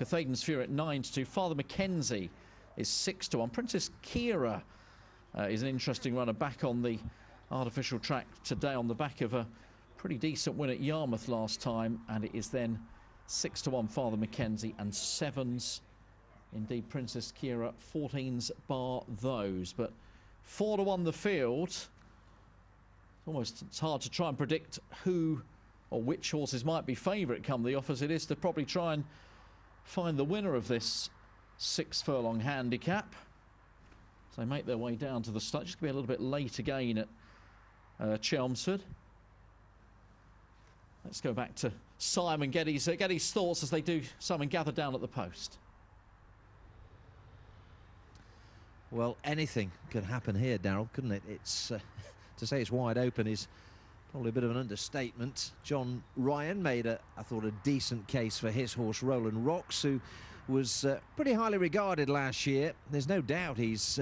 Cathaden's Fury at 9-2. Father Mackenzie is 6-1. Princess Kira is an interesting runner back on the artificial track today on the back of a pretty decent win at Yarmouth last time, and it is then 6-1 Father Mackenzie and 7s indeed Princess Kira, 14s bar those, but 4-1 the field. It's hard to try and predict who or which horses might be favourite come the off, as it is to probably try and find the winner of this 6 furlong handicap. So they make their way down to the start. Just going to be a little bit late again at Chelmsford. Let's go back to Simon, get his thoughts as they do. Simon, gather down at the post. Well, anything could happen here, Darryl, couldn't it? It's to say it's wide open is probably a bit of an understatement. John Ryan made I thought, a decent case for his horse Roland Rocks, who was pretty highly regarded last year. There's no doubt he's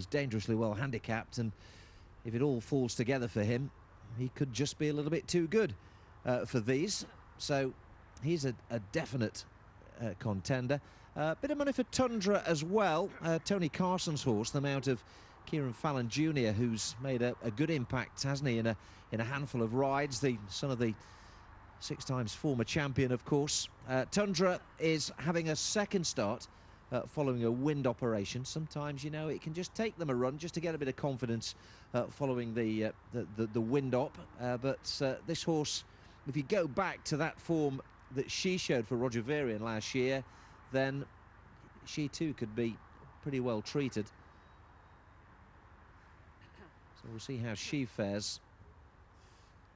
dangerously well handicapped, and if it all falls together for him, he could just be a little bit too good for these. So he's a definite contender. Bit of money for Tundra as well. Tony Carson's horse, the mount of Kieran Fallon Jr., who's made a good impact, hasn't he, in a handful of rides. The son of the 6 times former champion, of course. Tundra is having a second start following a wind operation. Sometimes, you know, it can just take them a run just to get a bit of confidence following the wind op. But this horse, if you go back to that form that she showed for Roger Varian last year, then she too could be pretty well treated. So we'll see how she fares.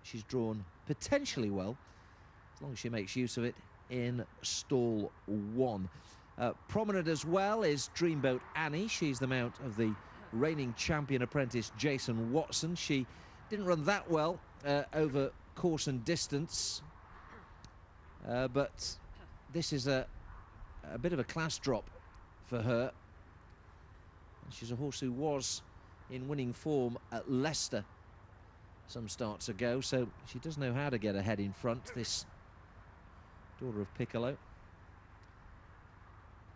She's drawn potentially well, as long as she makes use of it in stall 1. Prominent as well is Dreamboat Annie. She's the mount of the reigning champion apprentice Jason Watson. She didn't run that well over course and distance, but this is a bit of a class drop for her. She's a horse who was in winning form at Leicester some starts ago, so she does know how to get ahead in front, this daughter of Piccolo.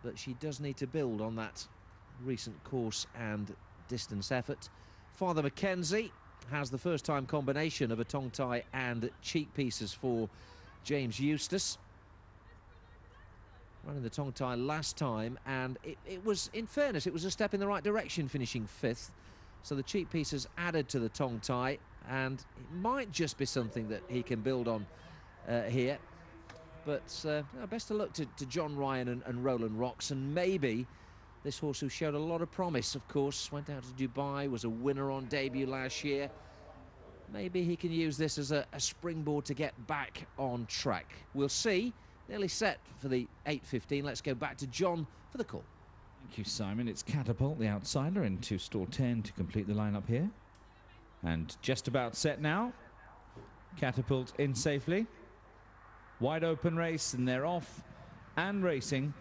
But she does need to build on that recent course and distance effort. Father Mackenzie has the first time combination of a tongue tie and cheek pieces for James Eustace. Running the tongue tie last time, and it was, in fairness, it was a step in the right direction, finishing 5th. So the cheek pieces added to the tongue tie, and it might just be something that he can build on here. But best of luck to John Ryan and Roland Rocks, and maybe this horse who showed a lot of promise, of course, went out to Dubai, was a winner on debut last year. Maybe he can use this as a springboard to get back on track. We'll see. Nearly set for the 8:15. Let's go back to John for the call. Thank you, Simon. It's Catapult, the outsider, into stall 10 to complete the lineup here. And just about set now. Catapult in safely. Wide open race, and they're off and racing.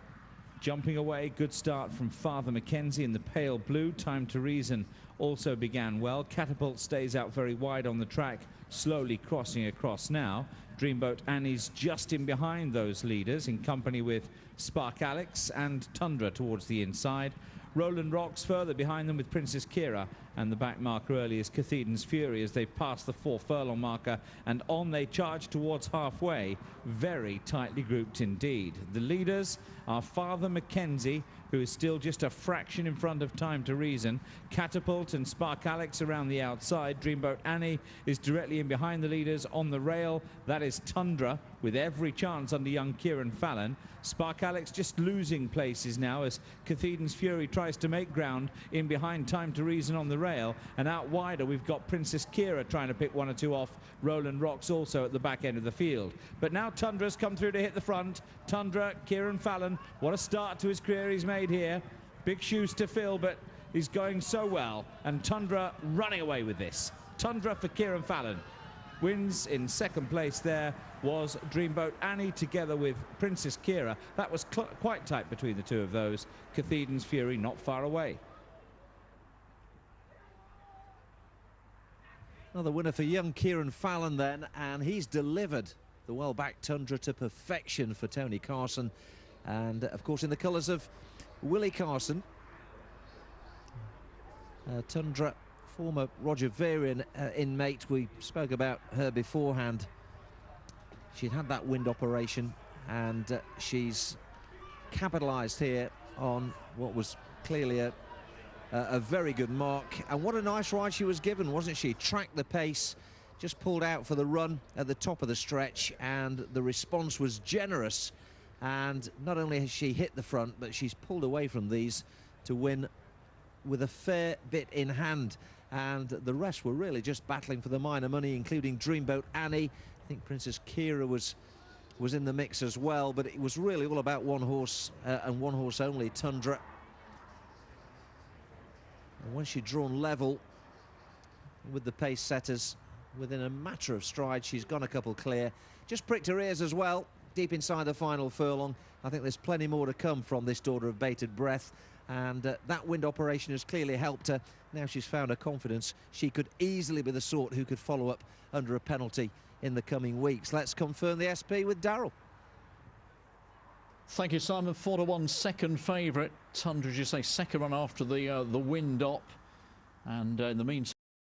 Jumping away, good start from Father Mackenzie in the pale blue. Time to Reason also began well. Catapult stays out very wide on the track, slowly crossing across now. Dreamboat Annie's just in behind those leaders, in company with Spark Alex and Tundra towards the inside. Roland Rocks further behind them with Princess Kira, and the back marker early is Cathaden's Fury as they pass the 4 furlong marker, and on they charge towards halfway, very tightly grouped indeed. The leaders are Father Mackenzie, who is still just a fraction in front of Time to Reason. Catapult and Spark Alex around the outside. Dreamboat Annie is directly in behind the leaders on the rail. That is Tundra, with every chance under young Kieran Fallon. Spark Alex just losing places now as Cathaden's Fury tries to make ground in behind Time to Reason on the rail, and out wider we've got Princess Kira trying to pick 1 or 2 off. Roland Rocks also at the back end of the field. But now Tundra's come through to hit the front. Tundra, Kieran Fallon, what a start to his career he's made here. Big shoes to fill, but he's going so well, and Tundra running away with this. Tundra for Kieran Fallon. Wins in second place there was Dreamboat Annie together with Princess Kira. That was quite tight between the two of those. Cathaden's Fury not far away. Another winner for young Kieran Fallon then, and he's delivered the well-backed Tundra to perfection for Tony Carson. And of course in the colours of Willie Carson, Tundra, former Roger Varian inmate. We spoke about her beforehand. She'd had that wind operation, and she's capitalised here on what was clearly a very good mark. And what a nice ride she was given, wasn't she? Tracked the pace, just pulled out for the run at the top of the stretch, and the response was generous. And not only has she hit the front, but she's pulled away from these to win with a fair bit in hand. And the rest were really just battling for the minor money, including Dreamboat Annie. I think Princess Kira was in the mix as well, but it was really all about one horse and one horse only, Tundra. And when she'd drawn level with the pace setters, within a matter of strides, she's gone a couple clear. Just pricked her ears as well, deep inside the final furlong. I think there's plenty more to come from this Daughter of Bated Breath, and that wind operation has clearly helped her. Now she's found her confidence. She could easily be the sort who could follow up under a penalty in the coming weeks. Let's confirm the SP with Darryl. Thank you, Simon. 4-1 second favourite. Tundra, as you say, second run after the wind op. And in the meantime,